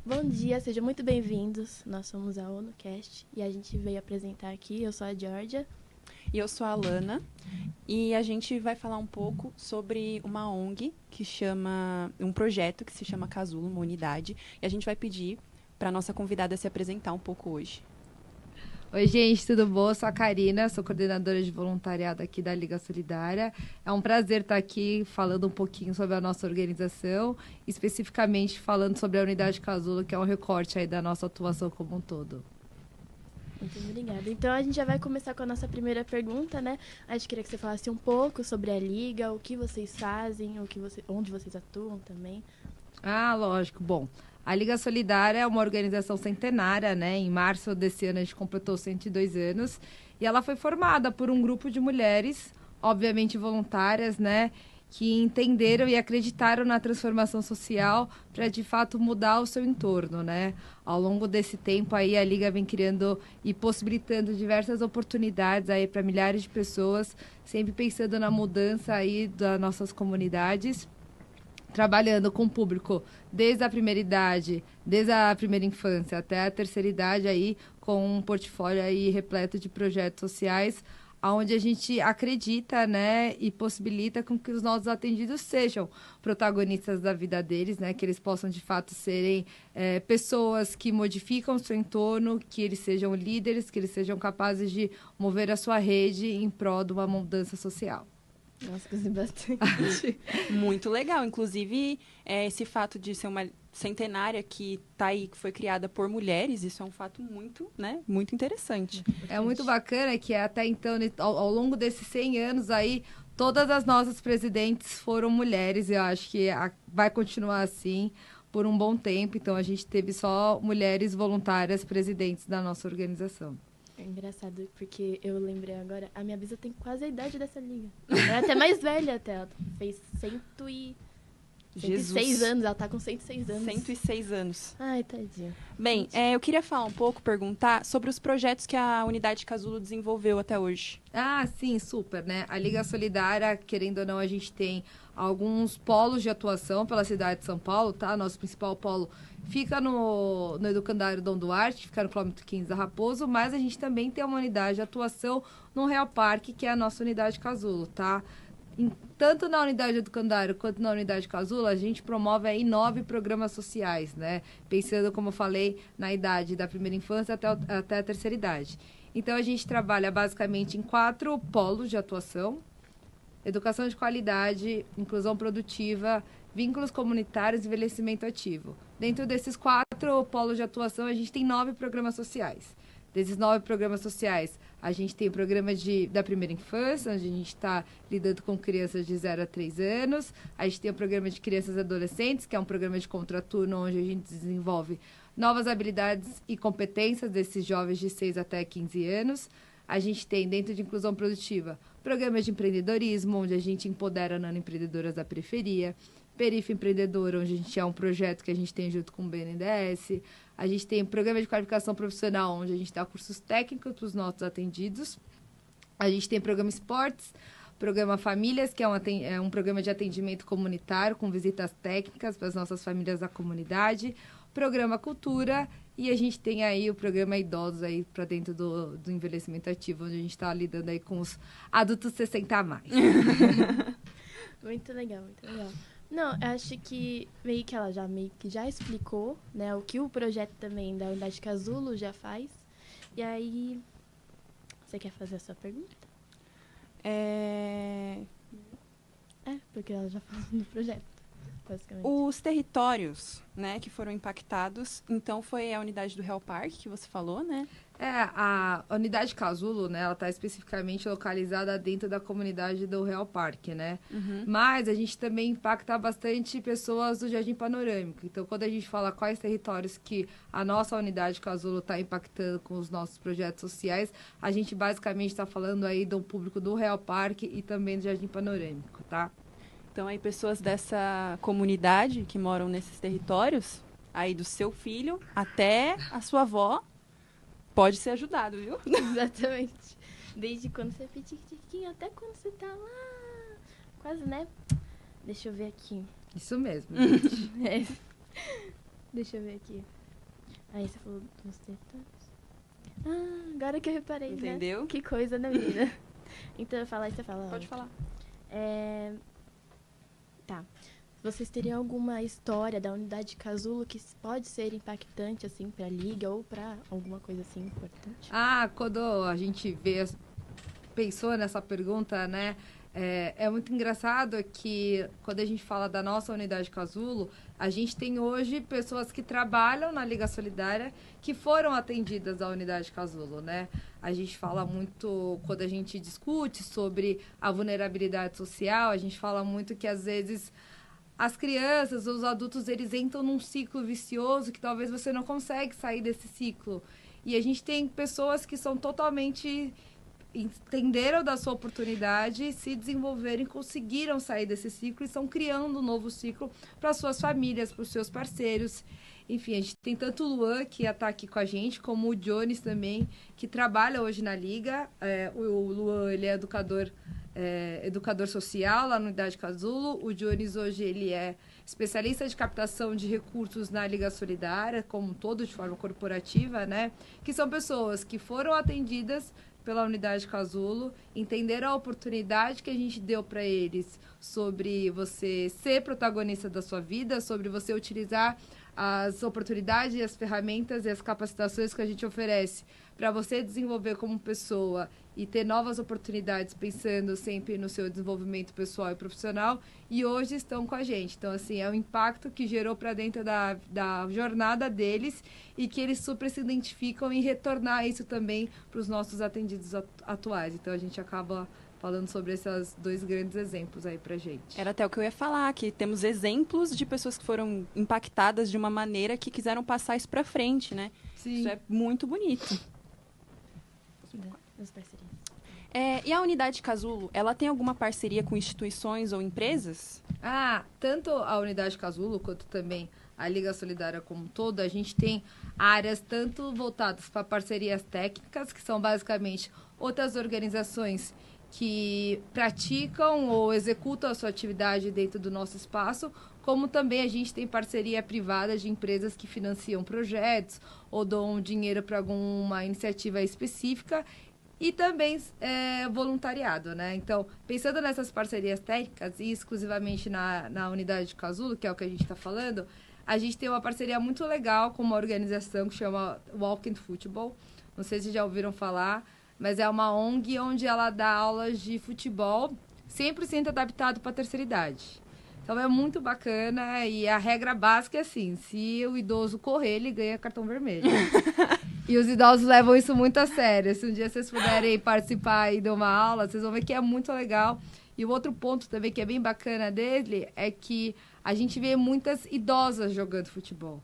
Bom dia, sejam muito bem-vindos. Nós somos a ONUcast e a gente veio apresentar aqui. Eu sou a Georgia. E eu sou a Alana. E a gente vai falar um pouco sobre uma ONG um projeto que se chama Casulo, uma unidade. E a gente vai pedir para a nossa convidada se apresentar um pouco hoje. Oi, gente, tudo bom? Eu sou a Karina, sou coordenadora de voluntariado aqui da Liga Solidária. É um prazer estar aqui falando um pouquinho sobre a nossa organização, especificamente falando sobre a Unidade Casulo, que é um recorte aí da nossa atuação como um todo. Muito obrigada. Então, a gente já vai começar com a nossa primeira pergunta, né? A gente queria que você falasse um pouco sobre a Liga, o que vocês fazem, onde vocês atuam também. Ah, lógico. Bom, a Liga Solidária é uma organização centenária, né? Em março desse ano a gente completou 102 anos e ela foi formada por um grupo de mulheres, obviamente voluntárias, né? Que entenderam e acreditaram na transformação social para, de fato, mudar o seu entorno, né? Ao longo desse tempo aí a Liga vem criando e possibilitando diversas oportunidades aí para milhares de pessoas, sempre pensando na mudança aí das nossas comunidades, trabalhando com o público desde a primeira idade, desde a primeira infância até a terceira idade, aí, com um portfólio aí repleto de projetos sociais, onde a gente acredita, né, e possibilita com que os nossos atendidos sejam protagonistas da vida deles, né, que eles possam, de fato, serem pessoas que modificam o seu entorno, que eles sejam líderes, que eles sejam capazes de mover a sua rede em prol de uma mudança social. Nossa, gostei bastante. Muito legal. Inclusive, esse fato de ser uma centenária que tá aí, que foi criada por mulheres, isso é um fato muito, né, muito interessante. É muito bacana que até então, ao longo desses 100 anos aí, todas as nossas presidentes foram mulheres. Eu acho que vai continuar assim por um bom tempo. Então, a gente teve só mulheres voluntárias presidentes da nossa organização. É engraçado, porque eu lembrei agora, a minha bisa tem quase a idade dessa liga. Ela é até mais velha até, ela fez 106 anos, ela tá com 106 anos. 106 anos. Ai, tadinha. Bem, eu queria falar um pouco, perguntar sobre os projetos que a Unidade Casulo desenvolveu até hoje. Ah, sim, super, né? A Liga Solidária, querendo ou não, a gente tem alguns polos de atuação pela cidade de São Paulo, tá? Nosso principal polo fica no Educandário Dom Duarte, fica no quilômetro 15 da Raposo, mas a gente também tem uma unidade de atuação no Real Parque, que é a nossa unidade Casulo, tá? Tanto na unidade Educandário quanto na unidade Casulo, a gente promove aí 9 programas sociais, né? Pensando, como eu falei, na idade da primeira infância até a terceira idade. Então, a gente trabalha basicamente em 4 polos de atuação: educação de qualidade, inclusão produtiva, vínculos comunitários e envelhecimento ativo. Dentro desses 4 polos de atuação, a gente tem 9 programas sociais. Desses 9 programas sociais, a gente tem o programa da primeira infância, onde a gente está lidando com crianças de 0 a 3 anos. A gente tem o programa de crianças e adolescentes, que é um programa de contraturno, onde a gente desenvolve novas habilidades e competências desses jovens de 6 até 15 anos. A gente tem, dentro de inclusão produtiva, programas de empreendedorismo, onde a gente empodera nanoempreendedoras da periferia. Perifa Empreendedora, onde a gente é um projeto que a gente tem junto com o BNDES. A gente tem programa de qualificação profissional, onde a gente dá cursos técnicos para os nossos atendidos. A gente tem programa Esportes, programa Famílias, que é um programa de atendimento comunitário com visitas técnicas para as nossas famílias da comunidade. Programa Cultura, e a gente tem aí o programa Idosos aí para dentro do envelhecimento ativo, onde a gente está lidando aí com os adultos 60 a mais. Muito legal, muito legal. Não, eu acho que ela meio que já explicou, né, o que o projeto também da Unidade Casulo já faz. E aí, você quer fazer a sua pergunta? Porque ela já falou do projeto, basicamente. Os territórios, né, que foram impactados, então foi a unidade do Real Parque que você falou, né? A unidade Casulo, né, ela está especificamente localizada dentro da comunidade do Real Parque, né? Uhum. Mas a gente também impacta bastante pessoas do Jardim Panorâmico. Então, quando a gente fala quais territórios que a nossa unidade Casulo está impactando com os nossos projetos sociais, a gente basicamente está falando aí do público do Real Parque e também do Jardim Panorâmico, tá? Então, aí pessoas dessa comunidade que moram nesses territórios, aí do seu filho até a sua avó, pode ser ajudado, viu? Exatamente. Desde quando você é pitiquinho até quando você tá lá. Quase, né? Deixa eu ver aqui. Isso mesmo. É. Deixa eu ver aqui. Aí você falou dos detalhes. Ah, agora que eu reparei, Entendeu? né? Que coisa, né, menina? Então eu falo, aí você fala. Pode falar. Tá. Vocês teriam alguma história da unidade Casulo que pode ser impactante, assim, pra liga ou pra alguma coisa assim importante? Quando a gente pensou nessa pergunta, né? É muito engraçado que quando a gente fala da nossa unidade Casulo, a gente tem hoje pessoas que trabalham na Liga Solidária que foram atendidas à unidade Casulo, né? A gente fala muito, quando a gente discute sobre a vulnerabilidade social, a gente fala muito que às vezes as crianças, os adultos, eles entram num ciclo vicioso que talvez você não consegue sair desse ciclo. E a gente tem pessoas que são totalmente entenderam da sua oportunidade, se desenvolveram e conseguiram sair desse ciclo e estão criando um novo ciclo para suas famílias, para os seus parceiros. Enfim, a gente tem tanto o Luan, que está aqui com a gente, como o Jones também, que trabalha hoje na Liga. O Luan, ele é educador social lá na Unidade Casulo. O Jones, hoje, ele é especialista de captação de recursos na Liga Solidária, como um todo, de forma corporativa, né? Que são pessoas que foram atendidas pela unidade Casulo, entenderam a oportunidade que a gente deu para eles sobre você ser protagonista da sua vida, sobre você utilizar as oportunidades, as ferramentas e as capacitações que a gente oferece para você desenvolver como pessoa e ter novas oportunidades pensando sempre no seu desenvolvimento pessoal e profissional, e hoje estão com a gente. Então, assim, é um impacto que gerou para dentro da jornada deles e que eles super se identificam em retornar isso também para os nossos atendidos atuais. Então, a gente acaba falando sobre esses dois grandes exemplos aí pra gente. Era até o que eu ia falar, que temos exemplos de pessoas que foram impactadas de uma maneira que quiseram passar isso pra frente, né? Sim. Isso é muito bonito. Das parcerias. E a unidade Casulo, ela tem alguma parceria com instituições ou empresas? Tanto a unidade Casulo quanto também a Liga Solidária como um todo, a gente tem áreas tanto voltadas para parcerias técnicas, que são basicamente outras organizações que praticam ou executam a sua atividade dentro do nosso espaço, como também a gente tem parceria privada de empresas que financiam projetos ou dão dinheiro para alguma iniciativa específica, e também voluntariado, né? Então, pensando nessas parcerias técnicas e exclusivamente na unidade de Casulo, que é o que a gente está falando, a gente tem uma parceria muito legal com uma organização que chama Walk and Football. Não sei se já ouviram falar, mas é uma ONG onde ela dá aulas de futebol 100% adaptado para a terceira idade. Então é muito bacana e a regra básica é assim, se o idoso correr, ele ganha cartão vermelho. E os idosos levam isso muito a sério. Se um dia vocês puderem participar e dar uma aula, vocês vão ver que é muito legal. E o outro ponto também que é bem bacana dele é que a gente vê muitas idosas jogando futebol.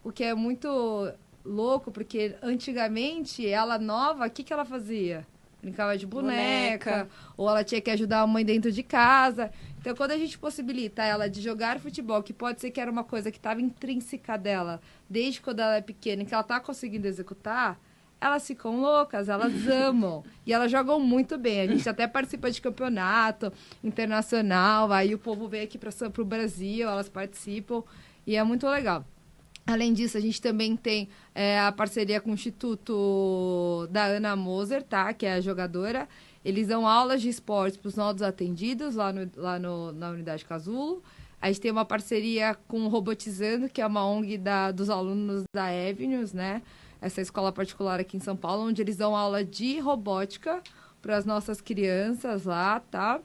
O que é muito louco, porque antigamente, ela nova, o que ela fazia? Brincava de boneca, ou ela tinha que ajudar a mãe dentro de casa. Então, quando a gente possibilita ela de jogar futebol, que pode ser que era uma coisa que estava intrínseca dela, desde quando ela é pequena, e que ela está conseguindo executar, elas ficam loucas, elas amam. E elas jogam muito bem. A gente até participa de campeonato internacional, aí o povo vem aqui para o Brasil, elas participam, e é muito legal. Além disso, a gente também tem a parceria com o Instituto da Ana Moser, tá? Que é a jogadora. Eles dão aulas de esportes para os novos atendidos lá na Unidade Casulo. A gente tem uma parceria com o Robotizando, que é uma ONG dos alunos da Avenues, né? Essa escola particular aqui em São Paulo, onde eles dão aula de robótica para as nossas crianças lá, tá?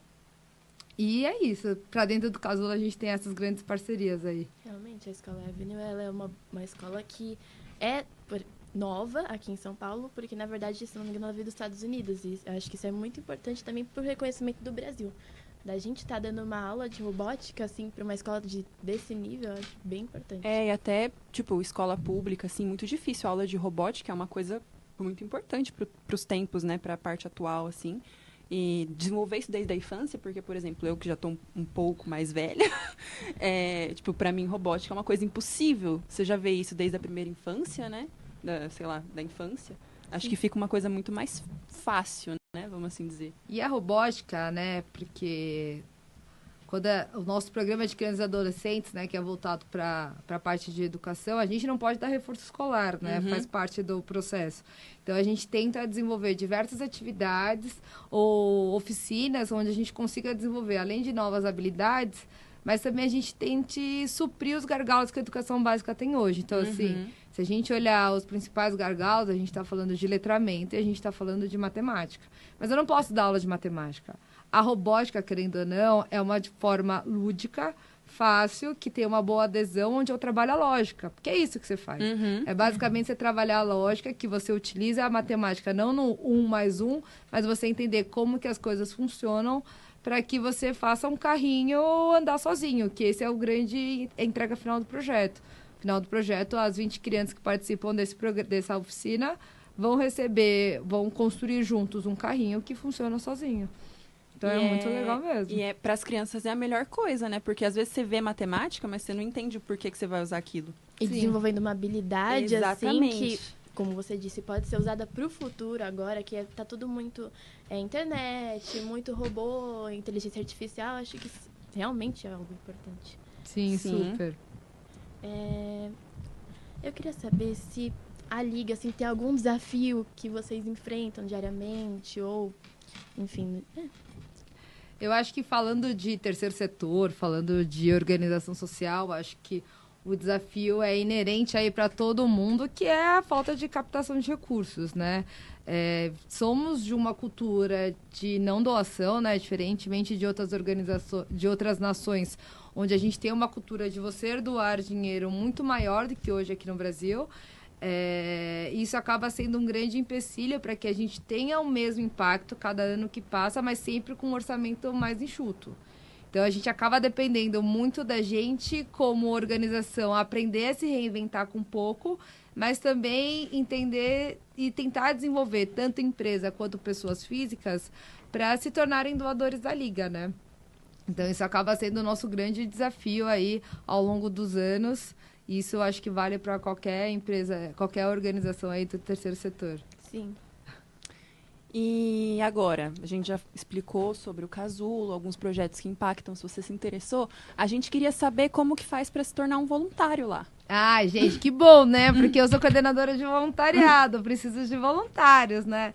E é isso. Para dentro do Casulo, a gente tem essas grandes parcerias aí. Realmente, a Escola Avenue, ela é uma escola que é nova aqui em São Paulo, porque, na verdade, se não me engano, ela veio dos Estados Unidos. E eu acho que isso é muito importante também para o reconhecimento do Brasil. Da gente estar dando uma aula de robótica, assim, para uma escola desse nível, eu acho bem importante. E até, tipo, escola pública, assim, muito difícil. A aula de robótica é uma coisa muito importante para os tempos, né, para a parte atual, assim. E desenvolver isso desde a infância, porque, por exemplo, eu que já estou um pouco mais velha, tipo, para mim, robótica é uma coisa impossível. Você já vê isso desde a primeira infância, né? Da infância. Acho que fica uma coisa muito mais fácil, né? Vamos assim dizer. E a robótica, né? Porque o nosso programa de crianças e adolescentes, né, que é voltado para a parte de educação, a gente não pode dar reforço escolar, né? Faz parte do processo. Então, a gente tenta desenvolver diversas atividades ou oficinas onde a gente consiga desenvolver, além de novas habilidades, mas também a gente tente suprir os gargalos que a educação básica tem hoje. Então, assim, se a gente olhar os principais gargalos, a gente está falando de letramento e a gente está falando de matemática. Mas eu não posso dar aula de matemática. A robótica, querendo ou não, é uma de forma lúdica, fácil, que tem uma boa adesão, onde eu trabalho a lógica. Porque é isso que você faz. É basicamente você trabalhar a lógica, que você utiliza a matemática não no 1 mais 1, mas você entender como que as coisas funcionam para que você faça um carrinho andar sozinho, que esse é o grande entrega final do projeto. No final do projeto, as 20 crianças que participam dessa oficina vão construir juntos um carrinho que funciona sozinho. Então é muito legal mesmo. E para as crianças é a melhor coisa, né? Porque às vezes você vê matemática, mas você não entende o porquê que você vai usar aquilo. E desenvolvendo uma habilidade, Exatamente. assim, que, como você disse, pode ser usada para o futuro agora, que tá tudo muito internet, muito robô, inteligência artificial. Acho que realmente é algo importante. Sim, super. Eu queria saber se a Liga, assim, tem algum desafio que vocês enfrentam diariamente ou, enfim... Eu acho que falando de terceiro setor, falando de organização social, acho que o desafio é inerente aí para todo mundo, que é a falta de captação de recursos, né? Somos de uma cultura de não doação, né? Diferentemente de outras organizações, de outras nações, onde a gente tem uma cultura de você doar dinheiro muito maior do que hoje aqui no Brasil. Isso acaba sendo um grande empecilho para que a gente tenha o mesmo impacto cada ano que passa, mas sempre com um orçamento mais enxuto. Então, a gente acaba dependendo muito da gente, como organização, aprender a se reinventar com pouco, mas também entender e tentar desenvolver tanto empresa quanto pessoas físicas para se tornarem doadores da Liga, né? Então, isso acaba sendo o nosso grande desafio aí ao longo dos anos. Isso eu acho que vale para qualquer empresa, qualquer organização aí do terceiro setor. Sim. E agora, a gente já explicou sobre o Casulo, alguns projetos que impactam, se você se interessou. A gente queria saber como que faz para se tornar um voluntário lá. Ah, gente, que bom, né? Porque eu sou coordenadora de voluntariado, preciso de voluntários, né?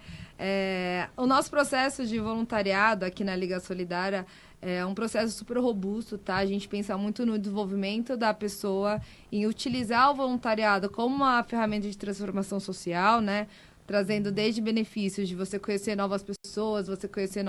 O nosso processo de voluntariado aqui na Liga Solidária é um processo super robusto, tá? A gente pensa muito no desenvolvimento da pessoa, em utilizar o voluntariado como uma ferramenta de transformação social, né? Trazendo desde benefícios de você conhecer novas pessoas, você conhecer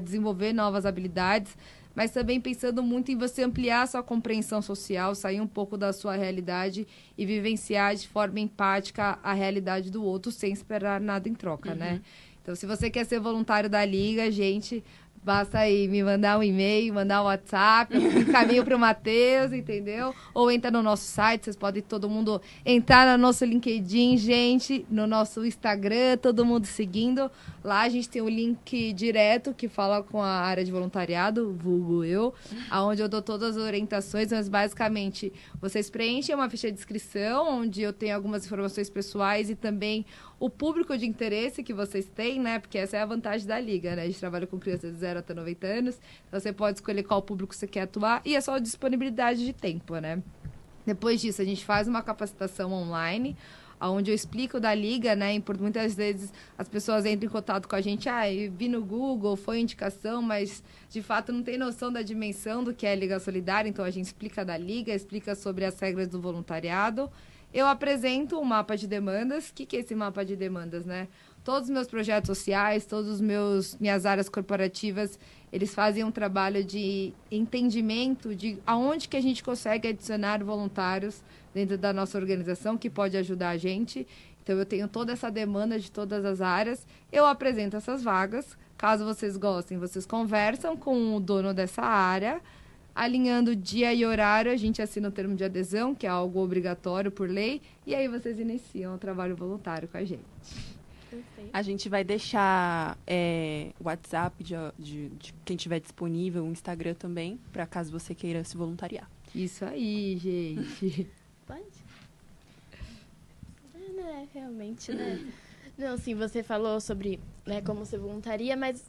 desenvolver novas habilidades, mas também pensando muito em você ampliar a sua compreensão social, sair um pouco da sua realidade e vivenciar de forma empática a realidade do outro sem esperar nada em troca, né? Então, se você quer ser voluntário da Liga, gente, basta aí me mandar um e-mail, mandar um WhatsApp, eu encaminho para o Matheus, entendeu? Ou entra no nosso site, vocês podem todo mundo entrar no nosso LinkedIn, gente, no nosso Instagram, todo mundo seguindo. Lá a gente tem um link direto que fala com a área de voluntariado, vulgo eu, onde eu dou todas as orientações, mas basicamente vocês preenchem uma ficha de inscrição, onde eu tenho algumas informações pessoais e também o público de interesse que vocês têm, né? Porque essa é a vantagem da Liga, né? A gente trabalha com crianças de 0 até 90 anos, então você pode escolher qual público você quer atuar e é só disponibilidade de tempo, né? Depois disso, a gente faz uma capacitação online, onde eu explico da Liga, né? E por muitas vezes as pessoas entram em contato com a gente, eu vi no Google, foi indicação, mas de fato não tem noção da dimensão do que é a Liga Solidária, então a gente explica da Liga, explica sobre as regras do voluntariado. Eu apresento um mapa de demandas. O que é esse mapa de demandas, né? Todos os meus projetos sociais, todas minhas áreas corporativas, eles fazem um trabalho de entendimento de aonde que a gente consegue adicionar voluntários dentro da nossa organização, que pode ajudar a gente. Então, eu tenho toda essa demanda de todas as áreas. Eu apresento essas vagas. Caso vocês gostem, vocês conversam com o dono dessa área. Alinhando dia e horário, a gente assina o termo de adesão, que é algo obrigatório por lei. E aí vocês iniciam o trabalho voluntário com a gente. A gente vai deixar o WhatsApp de quem tiver disponível, o Instagram também, para caso você queira se voluntariar. Isso aí, gente. Pode? Realmente, né? Não, sim, você falou sobre como ser voluntaria, mas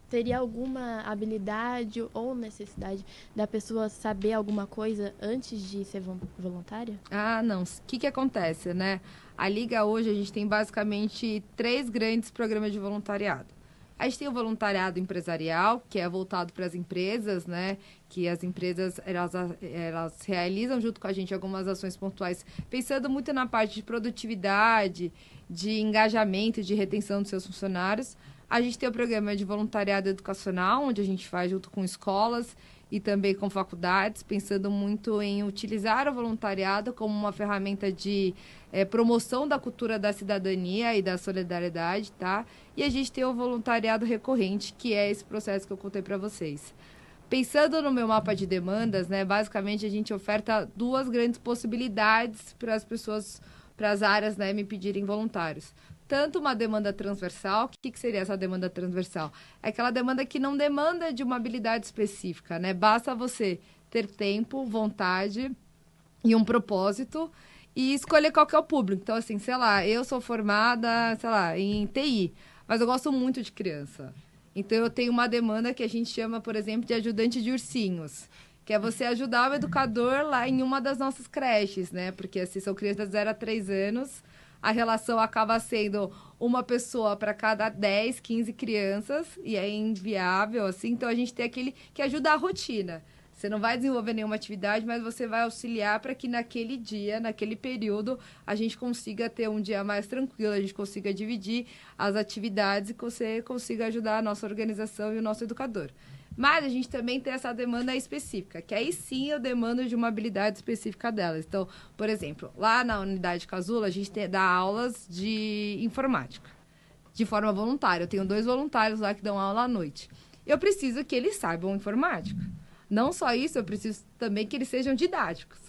teria alguma habilidade ou necessidade da pessoa saber alguma coisa antes de ser voluntária? Ah, não. O que acontece, né? A Liga hoje, a gente tem basicamente 3 grandes programas de voluntariado. A gente tem o voluntariado empresarial, que é voltado para as empresas, né? Que as empresas, elas realizam junto com a gente algumas ações pontuais, pensando muito na parte de produtividade, de engajamento, de retenção dos seus funcionários. A gente tem o programa de voluntariado educacional, onde a gente faz junto com escolas e também com faculdades, pensando muito em utilizar o voluntariado como uma ferramenta de promoção da cultura da cidadania e da solidariedade, tá? E a gente tem o voluntariado recorrente, que é esse processo que eu contei para vocês. Pensando no meu mapa de demandas, né, basicamente a gente oferta 2 grandes possibilidades para as pessoas, para as áreas, né, me pedirem voluntários. Tanto uma demanda transversal, o que seria essa demanda transversal? É aquela demanda que não demanda de uma habilidade específica, né? Basta você ter tempo, vontade e um propósito e escolher qual que é o público. Então, assim, sei lá, eu sou formada, sei lá, em TI, mas eu gosto muito de criança. Então, eu tenho uma demanda que a gente chama, por exemplo, de ajudante de ursinhos, que é você ajudar o educador lá em uma das nossas creches, né? Porque, assim, são crianças de 0 a 3 anos, a relação acaba sendo uma pessoa para cada 10, 15 crianças, e é inviável, assim. Então, a gente tem aquele que ajuda a rotina. Você não vai desenvolver nenhuma atividade, mas você vai auxiliar para que naquele dia, naquele período, a gente consiga ter um dia mais tranquilo, a gente consiga dividir as atividades e você consiga ajudar a nossa organização e o nosso educador. Mas a gente também tem essa demanda específica, que aí sim eu demando de uma habilidade específica delas. Então, por exemplo, lá na unidade Casula, a gente dá aulas de informática, de forma voluntária. Eu tenho 2 voluntários lá que dão aula à noite. Eu preciso que eles saibam informática. Não só isso, eu preciso também que eles sejam didáticos,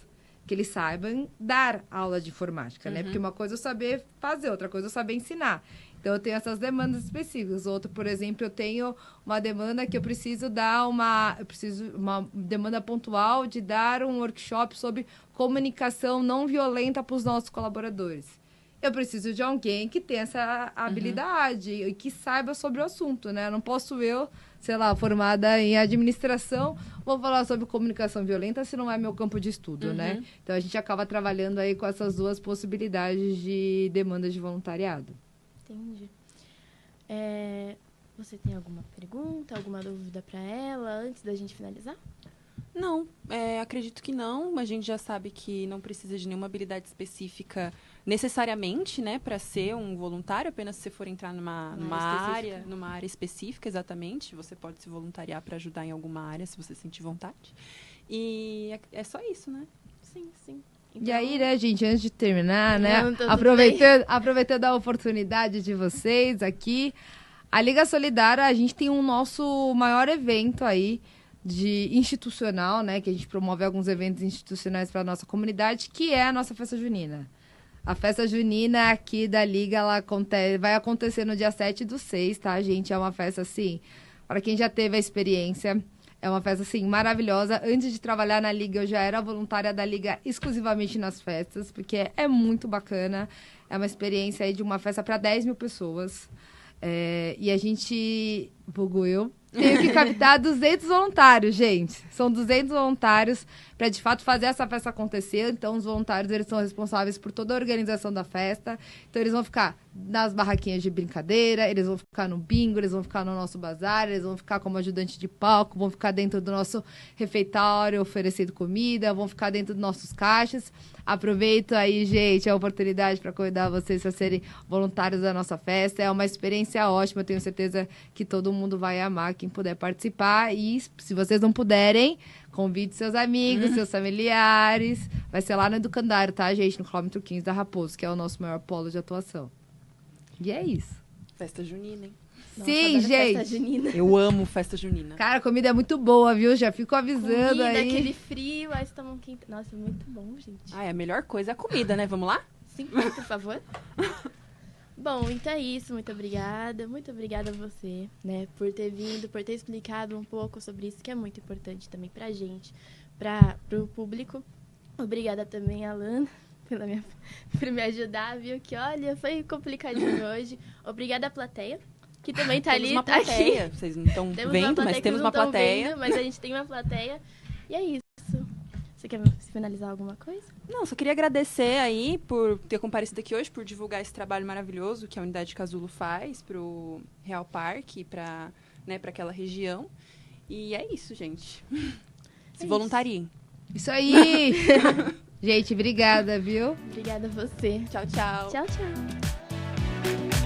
que eles saibam dar aula de informática, né? Porque uma coisa é eu saber fazer, outra coisa é eu saber ensinar. Então, eu tenho essas demandas específicas. Outra, por exemplo, eu tenho uma demanda que eu preciso dar uma demanda pontual de dar um workshop sobre comunicação não violenta para os nossos colaboradores. Eu preciso de alguém que tenha essa habilidade e que saiba sobre o assunto, né? Não posso eu, sei lá, formada em administração, vou falar sobre comunicação violenta se não é meu campo de estudo, né? Então, a gente acaba trabalhando aí com essas 2 possibilidades de demandas de voluntariado. Entendi. Você tem alguma pergunta, alguma dúvida para ela antes da gente finalizar? Não, acredito que não. A gente já sabe que não precisa de nenhuma habilidade específica necessariamente, né, para ser um voluntário. Apenas se você for entrar numa área específica, exatamente. Você pode se voluntariar para ajudar em alguma área, se você sentir vontade. E é só isso, né? Sim. Então... E aí, né, gente, antes de terminar, né, aproveitando a oportunidade de vocês aqui, a Liga Solidária, a gente tem o nosso maior evento aí, de institucional, né, que a gente promove alguns eventos institucionais para a nossa comunidade, que é a nossa festa junina. A festa junina aqui da Liga, ela vai acontecer no dia 7/6, tá, gente? É uma festa, assim, para quem já teve a experiência, é uma festa, assim, maravilhosa. Antes de trabalhar na Liga, eu já era voluntária da Liga exclusivamente nas festas, porque é muito bacana. É uma experiência aí de uma festa para 10 mil pessoas. E a gente, eu tenho que captar 200 voluntários, gente. São 200 voluntários para, de fato, fazer essa festa acontecer. Então, os voluntários, eles são responsáveis por toda a organização da festa. Então, eles vão ficar nas barraquinhas de brincadeira, eles vão ficar no bingo, eles vão ficar no nosso bazar, eles vão ficar como ajudante de palco, vão ficar dentro do nosso refeitório oferecendo comida, vão ficar dentro dos nossos caixas. Aproveito aí, gente, a oportunidade para convidar vocês a serem voluntários da nossa festa. É uma experiência ótima, eu tenho certeza que todo mundo vai amar, quem puder participar. E se vocês não puderem, convide seus amigos, seus familiares. Vai ser lá no Educandário, tá, gente? No quilômetro 15 da Raposo, que é o nosso maior polo de atuação. E é isso. Festa junina, hein? Nossa, sim, gente. Festa junina. Eu amo festa junina. Cara, a comida é muito boa, viu? Já fico avisando comida, aí. Aquele frio, aí você toma um quente. Nossa, muito bom, gente. A melhor coisa é a comida, né? Vamos lá? Sim, por favor. Bom, então é isso. Muito obrigada. Muito obrigada a você, né? Por ter vindo, por ter explicado um pouco sobre isso, que é muito importante também pra gente, pro público. Obrigada também, Alana, por me ajudar, viu? Que, olha, foi complicadinho hoje. Obrigada, plateia. que também tá Temos ali, uma tá aqui. plateia. Vocês não estão Temos uma vendo, plateia mas que temos vocês uma não tão plateia. vendo, mas a gente tem uma plateia. E é isso. Você quer finalizar alguma coisa? Não, só queria agradecer aí por ter comparecido aqui hoje, por divulgar esse trabalho maravilhoso que a Unidade Casulo faz pro Real Parque, para aquela região. E é isso, gente. Se voluntariem. Isso aí! Gente, obrigada, viu? Obrigada a você. Tchau, tchau. Tchau, tchau.